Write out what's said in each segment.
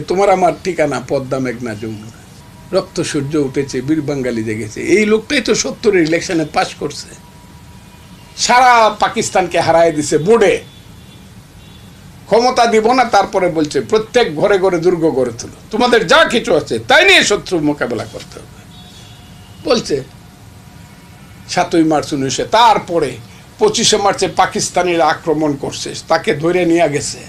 তোমার আমার ঠিকানা পদ্মা মেঘনা যমুনা, রক্ত সূর্য উঠেছে, বীর বাঙালি জেগেছে। এই লোকটাই তো 70-এর ইলেকশনে পাশ করছে, সারা পাকিস্তানকে হারাই দিছে বোর্ডে। ক্ষমতা দিব না, তারপরে বলছে প্রত্যেক ঘরে ঘরে দুর্গ গড়ে তুলো, তোমাদের যা কিছু আছে তাই নিয়ে শত্রু মোকাবেলা করতে হবে বলছে। 7ই মার্চ 1900, তারপরে 25শে মার্চে পাকিস্তানিরা আক্রমণ করছে, তাকে ধরে নিয়ে গেছে,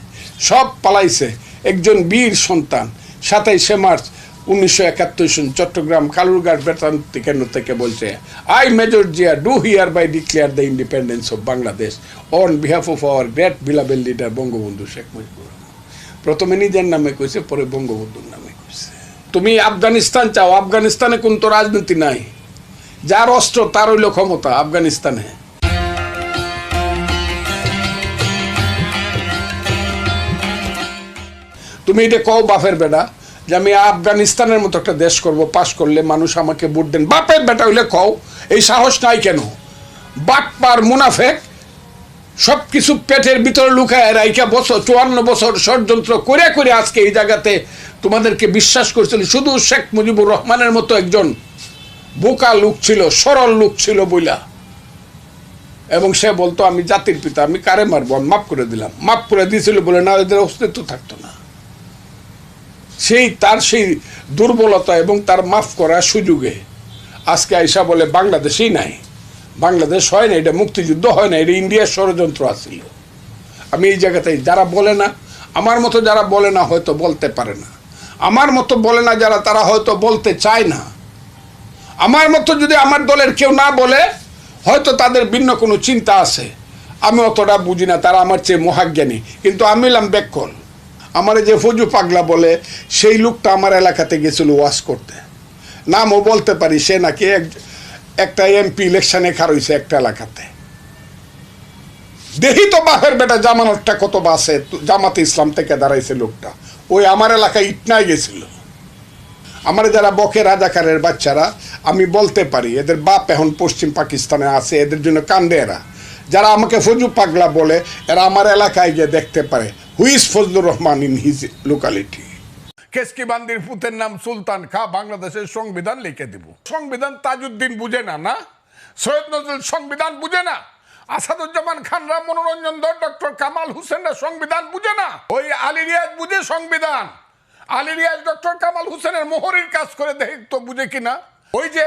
সব পালাইছে। একজন বীর সন্তান 27শে মার্চ 1971 চট্টগ্রাম কালুরঘাট বেতান্তি কেন্দ্র থেকে বলছে, I Major Zia do hereby declare the independence of Bangladesh on behalf of our great beloved leader Bangabandhu Sheikh Mujibur Rahman. প্রথমে নিজের নামে কইছে, পরে বঙ্গবন্ধুর নামে কইছে। তুমি আফগানিস্তান চাও, আফগানিস্তানে কোন তো রাজনীতি নাই, যার অস্ত্র তার হইল ক্ষমতা আফগানিস্তানে। তুমি এটা কও বাপের বেটা যে আমি আফগানিস্তানের মতো একটা দেশ করব, পাশ করলে মানুষ আমাকে ভোট দেন। বাপের বেটা হইলে কও, এই সাহস নাই কেন? বাটপার মুনাফেক সব কিছু পেটের ভিতরে লুকায় রাইকা বছর 54 বছর ষড়যন্ত্র করে করে আজকে এই জায়গাতে তোমাদেরকে বিশ্বাস করছিল। শুধু শেখ মুজিবুর রহমানের মতো একজন বোকা লোক ছিল, সরল লোক ছিল বইলা, এবং সে বলতো আমি জাতির পিতা, আমি কারে মারবো, আমি মাফ করে দিলাম। মাফ করে দিয়েছিল বলে না এদের অস্তিত্ব থাকতো না। সেই দুর্বলতা এবং তার মাফ করার সুযোগে আজকে আইসা বলে বাংলাদেশই নাই, বাংলাদেশ হয় না, এটা মুক্তিযুদ্ধ হয় না, এটা ইন্ডিয়ার ষড়যন্ত্র আসছিল। আমি এই জায়গাতে যারা বলে না, আমার মতো যারা বলে না হয়তো বলতে পারে না, আমার মতো বলে না যারা, তারা হয়তো বলতে চায় না। আমার মতো যদি আমার দলের কেউ না বলে, হয়তো তাদের ভিন্ন কোনো চিন্তা আছে, আমি অতটা বুঝি না, তারা আমার চেয়ে মহাজ্ঞানী। কিন্তু আমি এলাম ব্যাকল। আমার যে ফজু পাগলা বলে, সেই লোকটা আমার এলাকাতে গেছিল ওয়াশ করতে, নামও বলতে পারি, সে নাকি একটা এমপি ইলেকশনে খারইছে একটা এলাকাতে। দেখি তো বাপের বেটা জামানতটা কত বাসে, জামাতে ইসলাম থেকে দাঁড়াইছে লোকটা, ওই আমার এলাকায় ইটনায় গেছিল। আমার যারা বকে রাজাকারের বাচ্চারা, আমি বলতে পারি এদের বাপ এখন পশ্চিম পাকিস্তানে আছে, এদের জন্য কান্দে এরা। যারা আমাকে ফজু পাগলা বলে, এরা আমার এলাকায় গিয়ে দেখতে পারে who is Fazlur Rahman in his locality. কেসকিবান্দির পুতের নাম সুলতান খা, বাংলাদেশের সংবিধান লিখে দিব। সংবিধান তাজউদ্দিন বুঝে না, না সৈয়দ নজরুল সংবিধান বুঝে না, আসাদুজ্জামান খানরা, মনোরঞ্জন ধর, ডক্টর কামাল হোসেনরা সংবিধান বুঝে না, ওই আলী রিয়াজ বুঝে সংবিধান। আলী রিয়াজ ডক্টর কামাল হোসেনের মোহরির কাজ করে দেখতো বুঝে কিনা। ওই যে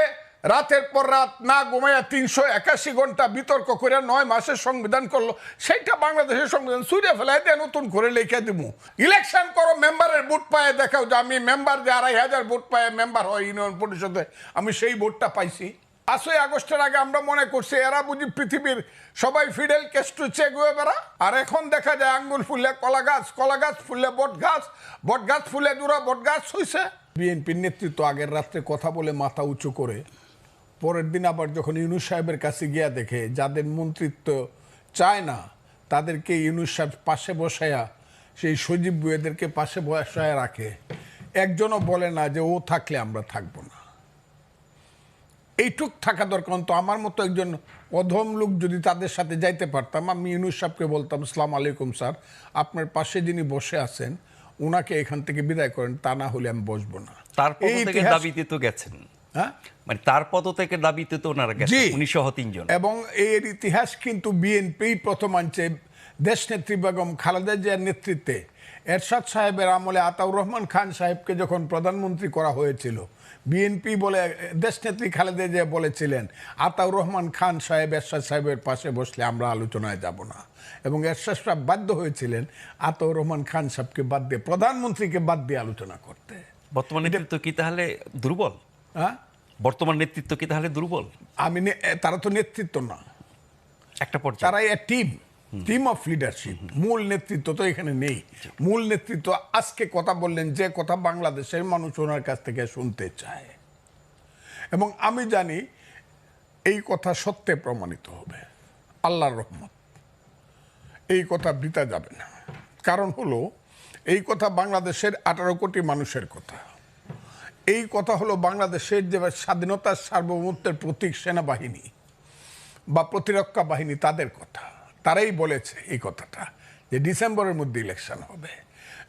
রাতের পর রাত না ঘুমাইয়া 381 ঘন্টা বিতর্ক করে 9 মাসের সংবিধান করলো, সেইটা বাংলাদেশের সংবিধান সুইরে ফেলায় দিয়ে নতুন করে লিখে দিব। ইলেকশন করো, মেম্বারের ভোট পায়ে দেখাও যে আমি মেম্বার, যে 2500 ভোট পায়ে মেম্বার হয় ইউনিয়ন পরিষদে, আমি সেই ভোটটা পাইছি। 5ই আগস্টের আগে আমরা মনে করছি এরা বুঝি পৃথিবীর সবাই ফিডেল কেস্ট্রো চে গুয়েভারা, আর এখন দেখা যায় আঙ্গুল ফুললে কলা গাছ, কলা গাছ ফুললে বট গাছ, বট গাছ ফুলে দুরা বট গাছ হইছে। বিএনপির নেতৃত্ব আগের রাত্রে কথা বলে মাথা উঁচু করে, পরের দিন আবার যখন ইউনূস সাহেবের কাছে গিয়া দেখে যাদের মন্ত্রিত্ব চায় না তাদেরকে ইউনূস সাহেব পাশে বসায়া, সেই সজীব বুয়েদেরকে পাশে বসায় রাখে, একজনও বলে না যে ও থাকলে আমরা থাকবো না। এইটুক থাকা দরকার। তো আমার মতো একজন অধম লোক যদি তাদের সাথে যাইতে পারতাম, আমি ইউনূস সাহেবকে বলতাম, আসসালামু আলাইকুম স্যার, আপনার পাশে যিনি বসে আছেন ওনাকে এখান থেকে বিদায় করেন, তা না হলে আমি বসবো না। তার পদ থেকে দাবিতে তো গেছেন, হ্যাঁ, মানে তার পদ থেকে দাবিতে তো ওনারা গেছেন 1903 জন। এবং এর ইতিহাস কিন্তু বিএনপি প্রথম আনছে। দেশনেত্রী বেগম খালেদা জিয়ার নেতৃত্বে এরশাদ সাহেবের আমলে আতাউর রহমান খান সাহেবকে যখন প্রধানমন্ত্রী করা হয়েছিল, বিএনপি বলে দেশনেত্রী খালেদা জিয়া বলেছিলেন আতাউর রহমান খান সাহেব এরশাদ সাহেবের পাশে বসলে আমরা আলোচনায় যাব না, এবং এরশাদ সাহেব বাধ্য হয়েছিলেন আতাউর রহমান খান সাহেবকে বাদ দিয়ে, প্রধানমন্ত্রীকে বাদ দিয়ে আলোচনা করতে। বর্তমান নেতৃত্ব কি তাহলে দুর্বল? হ্যাঁ, বর্তমান নেতৃত্ব কি তাহলে দুর্বল? তারা তো নেতৃত্ব না, একটা পর্যায়ে তারা টিম অফ লিডারশিপ। মূল নেতৃত্ব তো এখানে নেই। মূল নেতৃত্ব আজকে কথা বললেন যে কথা বাংলাদেশের মানুষ ওনার কাছ থেকে শুনতে চায়, এবং আমি জানি এই কথা সত্যে প্রমাণিত হবে, আল্লাহর রহমত। এই কথা বৃথা যাবে না। কারণ হলো এই কথা বাংলাদেশের 18 কোটি মানুষের কথা। এই কথা হলো বাংলাদেশের যে স্বাধীনতার সার্বভৌমত্বের প্রতীক সেনাবাহিনী বা প্রতিরক্ষা বাহিনী, তাদের কথা। তারাই বলেছে এই কথাটা যে ডিসেম্বরের মধ্যে ইলেকশন হবে,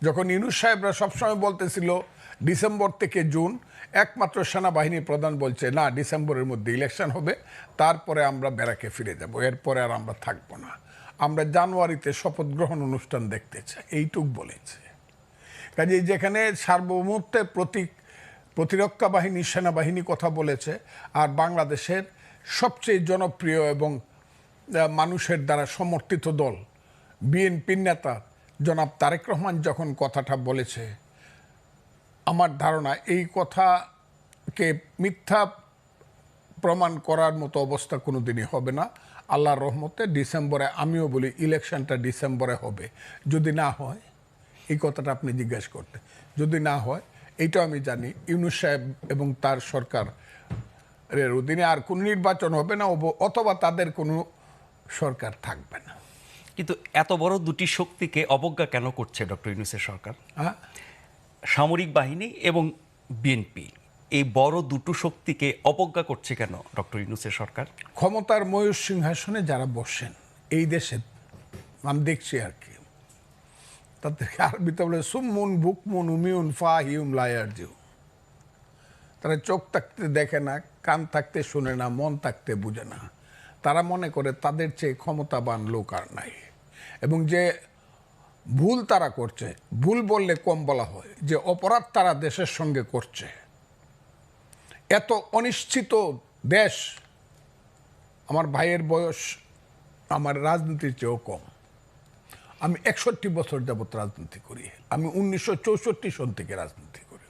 যখন ইউনূস সাহেবরা সবসময় বলতেছিল ডিসেম্বর থেকে জুন, একমাত্র সেনাবাহিনী প্রধান বলছে না, ডিসেম্বরের মধ্যে ইলেকশন হবে, তারপরে আমরা ব্যারাকে ফিরে যাব, এরপরে আর আমরা থাকবো না, আমরা জানুয়ারিতে শপথ গ্রহণ অনুষ্ঠান দেখতে চাই, এইটুক বলেছে। কাজেই যেখানে সার্বভৌমত্বের প্রতিরক্ষা বাহিনী, সেনাবাহিনী কথা বলেছে, আর বাংলাদেশের সবচেয়ে জনপ্রিয় এবং মানুষের দ্বারা সমর্থিত দল বিএনপির নেতা জনাব তারেক রহমান যখন কথাটা বলেছে, আমার ধারণা এই কথাকে মিথ্যা প্রমাণ করার মতো অবস্থা কোনো দিনই হবে না। আল্লাহর রহমতে ডিসেম্বরে, আমিও বলি ইলেকশনটা ডিসেম্বরে হবে। যদি না হয়, এই কথাটা আপনি জিজ্ঞাসা করতে, যদি না হয়, এইটাও আমি জানি ইউনূস সাহেব এবং তার সরকারের অধীনে আর কোনো নির্বাচন হবে না, অথবা তাদের কোনো সরকার থাকবে না। কিন্তু এত বড় দুটি শক্তিকে অবজ্ঞা কেন করছে ডক্টর ইউনূসের সরকার? হ্যাঁ, সামরিক বাহিনী এবং বিএনপি, এই বড় দুটো শক্তিকে অবজ্ঞা করছে কেন ডক্টর ইউনূসের সরকার? ক্ষমতার ময়ূর সিংহাসনে যারা বসেন এই দেশে, আমি দেখছি আর কি, তাদেরকে আরবিতে বলে সুমুন বুকমুন উমিউন ফাহিউম লায়ারজিউ। তারা চোখ থাকতে দেখে না, কান থাকতে শুনে না, মন থাকতে বুঝে না। তারা মনে করে তাদের চেয়ে ক্ষমতাবান লোক আর নাই, এবং যে ভুল তারা করছে, ভুল বললে কম বলা হয়, যে অপরাধ তারা দেশের সঙ্গে করছে, এত অনিশ্চিত দেশ। আমার ভাইয়ের বয়স আমার রাজনীতির চেয়েও কম। আমি 61 বছর যাবৎ রাজনীতি করি। আমি 1964 সন থেকে রাজনীতি করি।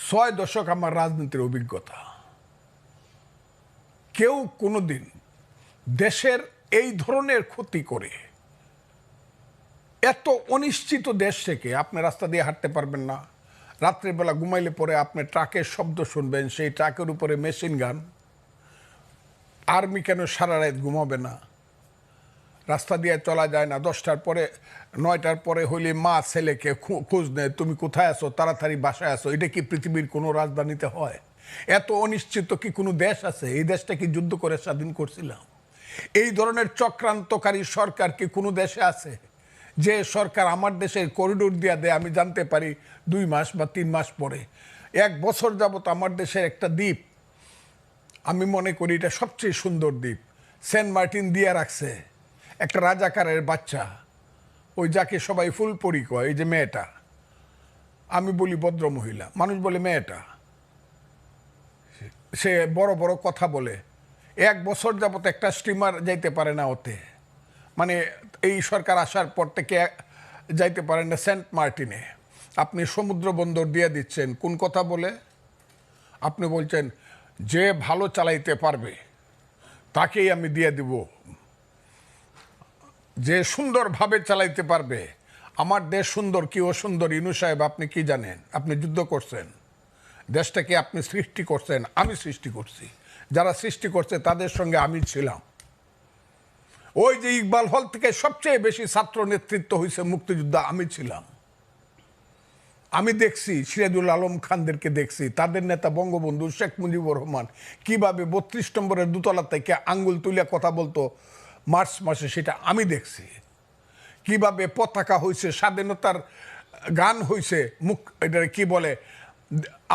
6 দশক আমার রাজনীতির অভিজ্ঞতা। কেউ কোনোদিন দেশের এই ধরনের ক্ষতি করে, এত অনিশ্চিত দেশ থেকে আপনি রাস্তা দিয়ে হাঁটতে পারবেন না, রাত্রিবেলা ঘুমাইলে পরে আপনি ট্রাকের শব্দ শুনবেন, সেই ট্রাকের উপরে মেশিন গান, আর্মি কেন সারা রাত ঘুমাবে না, রাস্তা দিয়ে চলা যায় না, 10টার পরে 9টার পরে হইলে মা ছেলেকে খোঁজ নেয়, তুমি কোথায় আছো, তাড়াতাড়ি বাসায় আসো। এটা কি পৃথিবীর কোনো রাজধানীতে হয়? এত অনিশ্চিত কি কোনো দেশ আছে? এই দেশটা কি যুদ্ধ করে স্বাধীন করছিলাম? এই ধরনের চক্রান্তকারী সরকার কি কোনো দেশে আছে? যে সরকার আমার দেশের করিডোর দিয়ে দেয়, আমি জানতে পারি 2 মাস বা 3 মাস পরে। 1 বছর যাবত আমার দেশের একটা দ্বীপ, আমি মনে করি এটা সবচেয়ে সুন্দর দ্বীপ, সেন্ট মার্টিন দিয়ে রাখছে একটা রাজাকারের বাচ্চা, ওই যাকে সবাই ফুলপরি কয়, এই যে মেয়েটা, আমি বলি ভদ্র মহিলা, মানুষ বলে মেয়েটা, সে বড় বড় কথা বলে। 1 বছর যাবত একটা স্টিমার যাইতে পারে না ওতে, মানে এই সরকার আসার পর থেকে যাইতে পারেন না সেন্ট মার্টিনে। আপনি সমুদ্র বন্দর দিয়ে দিচ্ছেন, কোন কথা বলে? আপনি বলছেন যে ভালো চালাইতে পারবে তাকেই আমি দিয়ে দিব, যে সুন্দরভাবে চালাইতে পারবে। আমার দেশ সুন্দর কি অসুন্দর ইউনূস সাহেব আপনি কি জানেন? আপনি যুদ্ধ করছেন, দেশটাকে আপনি সৃষ্টি করছেন, আমি সৃষ্টি করছি, যারা সৃষ্টি করছে তাদের সঙ্গে আমি ছিলাম। ওই যে ইকবাল হল থেকে সবচেয়ে বেশি ছাত্র নেতৃত্ব হয়েছে মুক্তিযুদ্ধ, আমি ছিলাম। আমি দেখছি সিরাজুল আলম খানদেরকে দেখছি, তাদের নেতা বঙ্গবন্ধু শেখ মুজিবুর রহমান কিভাবে 32 নম্বরের দোতলা থেকে আঙ্গুল তুলে কথা বলতো মার্চ মাসে, সেটা আমি দেখছি। কিভাবে পতাকা হয়েছে, স্বাধীনতার গান হয়েছে, এটা কি বলে,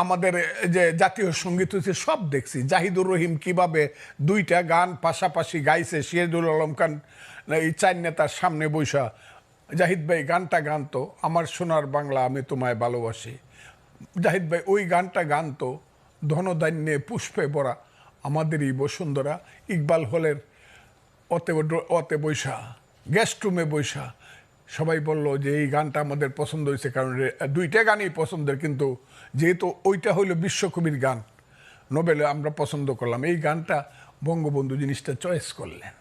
আমাদের যে জাতীয় সঙ্গীত হয়েছে, সব দেখছি। জাহিদুর রহিম কিভাবে 2টা গান পাশাপাশি গাইছে, সিরাজুল আলম খান এই 4 নেতার সামনে বৈশা, জাহিদ ভাই গানটা গানতো, আমার সোনার বাংলা আমি তোমায় ভালোবাসি। জাহিদ ভাই ওই গানটা গানতো, ধনধান্যে পুষ্পে ভরা আমাদেরই বসুন্ধরা। ইকবাল হলের অতে বৈশা, গেস্ট রুমে বৈশা সবাই বলল যে এই গানটা আমাদের পছন্দ হয়েছে, কারণ 2টা গানই পছন্দের, কিন্তু যেহেতু ওইটা হইল বিশ্বকবির গান, নোবেলে আমরা পছন্দ করলাম, এই গানটা বঙ্গবন্ধু জিনিসটা চয়েস করলেন।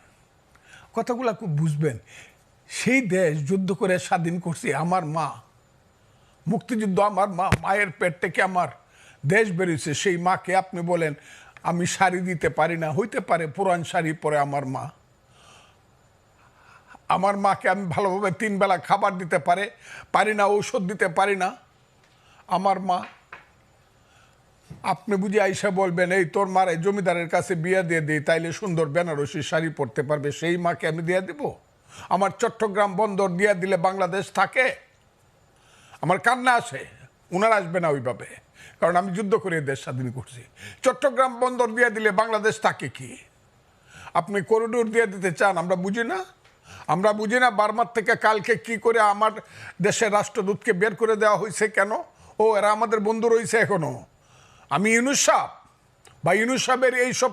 কথাগুলো খুব বুঝবেন। সেই দেশ যুদ্ধ করে স্বাধীন করছি আমার মা, মুক্তিযুদ্ধ আমার মা, মায়ের পেট থেকে আমার দেশ বেরিয়েছে, সেই মাকে আপনি বলেন আমি শাড়ি দিতে পারি না, হইতে পারে পুরান শাড়ি পরে আমার মা, আমার মাকে আমি ভালোভাবে 3 বেলা খাবার দিতে পারি না, ঔষধ দিতে পারি না, আমার মা। আপনি বুঝি আইসা বলবেন এই তোর মার এই জমিদারের কাছে বিয়ে দিয়ে দিই, তাইলে সুন্দর বেনারসি শাড়ি পরতে পারবে, সেই মাকে আমি দিয়ে দিব? আমার চট্টগ্রাম বন্দর দিয়ে দিলে বাংলাদেশ থাকে? আমার কান্না আসে, ওনারা আসবে না ওইভাবে, কারণ আমি যুদ্ধ করে দেশ স্বাধীন করছি। চট্টগ্রাম বন্দর দিয়ে দিলে বাংলাদেশ তাকে কি? আপনি করিডোর দিয়ে দিতে চান, আমরা বুঝি না? আমরা বুঝি না বার্মার থেকে কালকে কি করে আমার দেশের রাষ্ট্রদূতকে বের করে দেওয়া হয়েছে কেন? ও এরা আমাদের বন্ধু রয়েছে এখনো। আমি ইউনুস সাহেব বা ইউনুস সাহেবের এইসব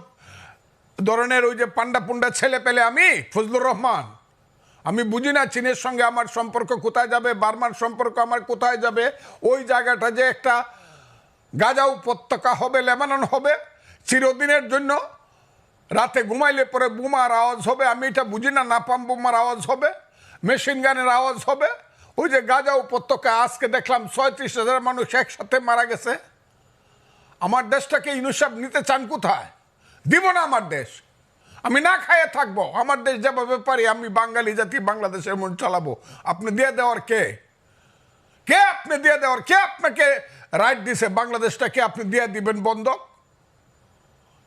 ধরনের ওই যে পান্ডা পুন্ডা ছেলে পেলে আমি ফজলুর রহমান, আমি বুঝি না চীনের সঙ্গে আমার সম্পর্ক কোথায় যাবে, বার্মার সম্পর্ক আমার কোথায় যাবে। ওই জায়গাটা যে একটা গাজা উপত্যকা হবে, লেবানন হবে চিরদিনের জন্য, রাতে ঘুমাইলে পরে বোমার আওয়াজ হবে, আমি এটা বুঝি না। নাপাম বোমার আওয়াজ হবে, মেশিন গানের আওয়াজ হবে। ওই যে গাজা উপত্যকা আজকে দেখলাম 36,000 মানুষ একসাথে মারা গেছে। আমার দেশটাকে ইউনুস সাহেব নিতে চান কোথায়? দিব না আমার দেশ, আমি না খাইয়ে থাকবো। আমার দেশ যেভাবে পারি আমি বাঙালি জাতি বাংলাদেশের মন চালাবো। আপনি দিয়ে দেওয়ার কে? কে আপনি দিয়ে দেওয়ার? কে আপনাকে রাইট দিছে বাংলাদেশটাকে আপনি দিয়ে দিবেন বন্ধক?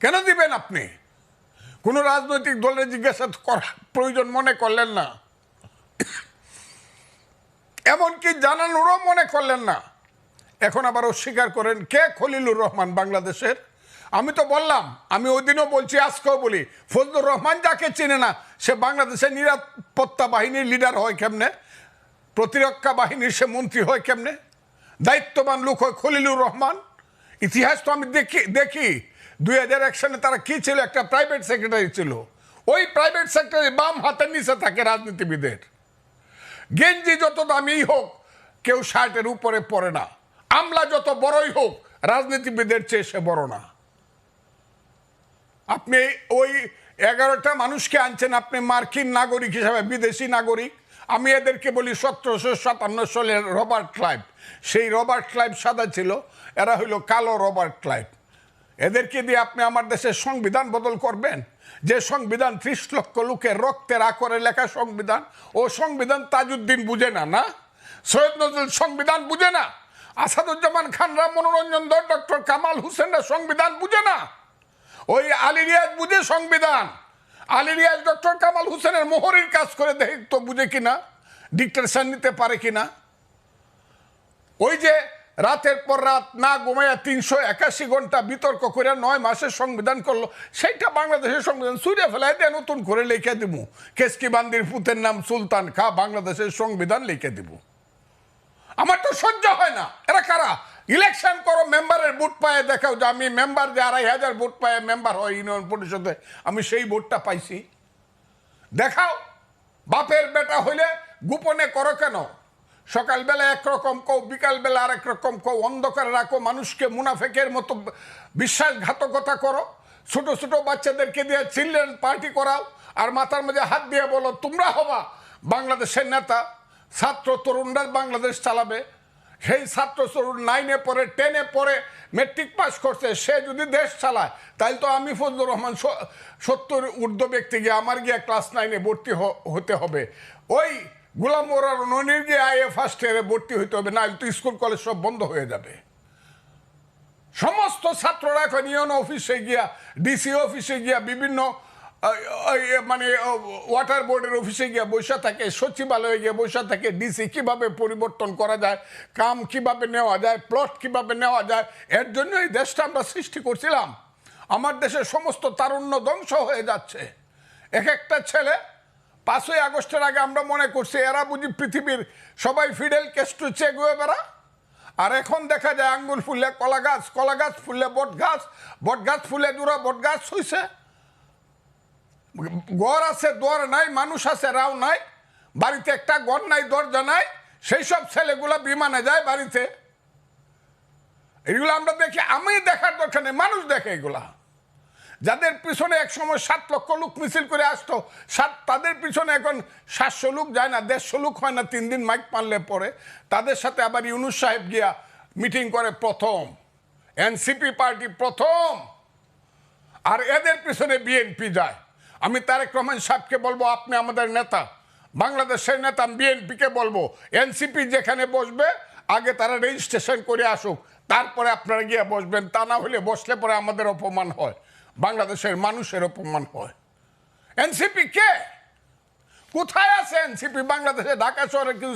কেন দিবেন আপনি? কোনো রাজনৈতিক দলের জিজ্ঞাসা করার প্রয়োজন মনে করলেন না, এমনকি জানানোরও মনে করলেন না। এখন আবার অস্বীকার করেন। কে খলিলুর রহমান বাংলাদেশের? আমি তো বললাম, আমি ওই দিনও বলছি, আজকেও বলি, ফজলুর রহমান যাকে চেনে না সে বাংলাদেশের নিরাপত্তা বাহিনীর লিডার হয় কেমনে? প্রতিরক্ষা বাহিনীর সে মন্ত্রী হয় কেমনে? দায়িত্ববান লোক হয় খলিলুর রহমান। ইতিহাস তো আমি দেখি 2001 সালে তারা কি ছিল? একটা প্রাইভেট সেক্রেটারি ছিল। ওই প্রাইভেট সেক্রেটারি বাম হাতের নিচে থাকে রাজনীতিবিদের। গেঞ্জি যত দামি হোক কেউ শার্টের উপরে পড়ে না। আমলা যত বড়ই হোক রাজনীতিবিদের চেয়ে সে বড় না। আপনি ওই 11টা মানুষকে আনছেন আপনি মার্কিন নাগরিক হিসাবে, বিদেশি নাগরিক। আমি এদেরকে বলি 1757 সালের রবার্ট ক্লাইভ। সেই রবার্ট ক্লাইভ সাদা ছিল, এরা হইল কালো রবার্ট ক্লাইভ। এদেরকে দিয়ে আপনি আমার দেশের সংবিধান বদল করবেন? যে সংবিধান 30 লক্ষ লোকের রক্তের আকরে লেখা সংবিধান, ও সংবিধান তাজউদ্দিন বুঝে না, না সৈয়দ নজরুল সংবিধান বুঝে না, আসাদুজ্জামান খানরা, মনোরঞ্জন ধর, ডক্টর কামাল হোসেনরা সংবিধান বুঝে না। ওই আলী রিয়াজ বুঝে সংবিধান। আলী রিয়াজ ডক্টর কামাল হোসেনের মোহরির কাজ করে দেখতো বুঝে কিনা, ডিক্টেশন নিতে পারে কিনা। ওই যে রাতের পর রাত না ঘুমাইয়া 381 ঘন্টা বিতর্ক করে 9 মাসের সংবিধান করলো, সেইটা বাংলাদেশের সংবিধান ছুঁড়ে ফেলাই দিয়ে নতুন করে লিখে দিব। কেসকি বান্দির পুতের নাম সুলতান খা, বাংলাদেশের সংবিধান লিখে দিব। আমার তো সহ্য হয় না। এরা কারা? ইলেকশন করো, মেম্বারের ভোট পায়ে দেখাও যে আমি মেম্বার, যে 2,500 ভোট পায়ে মেম্বার হয় ইউনিয়ন পরিষদে, আমি সেই ভোটটা পাইছি। দেখাও। বাপের বেটা হইলে গোপনে করো কেন? সকালবেলা একরকম কও, বিকালবেলা আরেক রকম কও, অন্ধকারে রাখো, মানুষকে মুনাফেকের মতো বিশ্বাসঘাতকতা করো, ছোট ছোট বাচ্চাদেরকে দিয়ে চিলড্রেন পার্টি করাও, আর মাথার মধ্যে হাত দিয়ে বলো তোমরা হবা বাংলাদেশের নেতা। ছাত্র তরুণরা বাংলাদেশ চালাবে। সেই ছাত্র তরুণ 9-এ পড়ে, 10-এ পড়ে, মেট্রিক পাস করছে, সে যদি দেশ চালায় তাহলে তো আমি ফজলুর রহমান 70 ঊর্ধ্ব ব্যক্তি গিয়ে আমার গিয়ে ক্লাস 9-এ ভর্তি হতে হবে। ওই গোলাম মোরার ননির গিয়ে আইএ ফার্স্ট ইয়ারে ভর্তি হইতে হবে, না তো স্কুল কলেজ সব বন্ধ হয়ে যাবে। সমস্ত ছাত্ররা এখন ইউনো অফিসে গিয়া, ডিসি অফিসে গিয়া, বিভিন্ন মানে ওয়াটার বোর্ডের অফিসে গিয়ে বসে থাকে, সচিবালয়ে গিয়ে বসে থাকে, ডিসি কিভাবে পরিবর্তন করা যায়, কাম কিভাবে নেওয়া যায়, প্লট কিভাবে নেওয়া যায়। এর জন্য এই দেশটা আমরা সৃষ্টি করছিলাম। আমার দেশের সমস্ত তারুণ্য ধ্বংস হয়ে যাচ্ছে। এক একটা ছেলে 5ই আগস্টের আগে আমরা মনে করছি এরা বুঝি পৃথিবীর সবাই ফিডেল কেস্ট্রো চে গুয়েবেরা। আর এখন দেখা যায় আঙ্গুল ফুললে কলা গাছ, কলা গাছ ফুললে বট গাছ, বট গাছ ফুলে দুরা বট গাছ হইছে। ঘর আছে দর নাই, মানুষ আছে রাও নাই, বাড়িতে একটা ঘর নাই, দরজা নাই, সেই সব ছেলেগুলা বিমানে যায় বাড়িতে। এগুলো আমরা দেখি, আমি দেখার দরকার নেই, মানুষ দেখে এগুলা। যাদের পিছনে এক সময় 7 লক্ষ লোক মিছিল করে আসতো, তাদের পিছনে এখন 700 লোক যায় না, 150 লোক হয় না 3 দিন মাইক মারলে পরে। তাদের সাথে আবার ইউনুস সাহেব গিয়া মিটিং করে প্রথম, এনসিপি পার্টি প্রথম, আর এদের পিছনে বিএনপি যায়। আমি তারেক রহমান সাহেবকে বলবো আপনি আমাদের নেতা, বাংলাদেশের নেতা, বিএনপিকে বলবো এনসিপি যেখানে বসবে আগে তারা রেজিস্ট্রেশন করে আসুক, তারপরে আপনারা গিয়ে বসবেন। তা না হলে বসলে পরে আমাদের অপমান হয়, বাংলাদেশের মানুষের অপমান হয়। এনসিপি কে? কোথায় আছে এনসিপি? বাংলাদেশে ঢাকা শহরে কিছু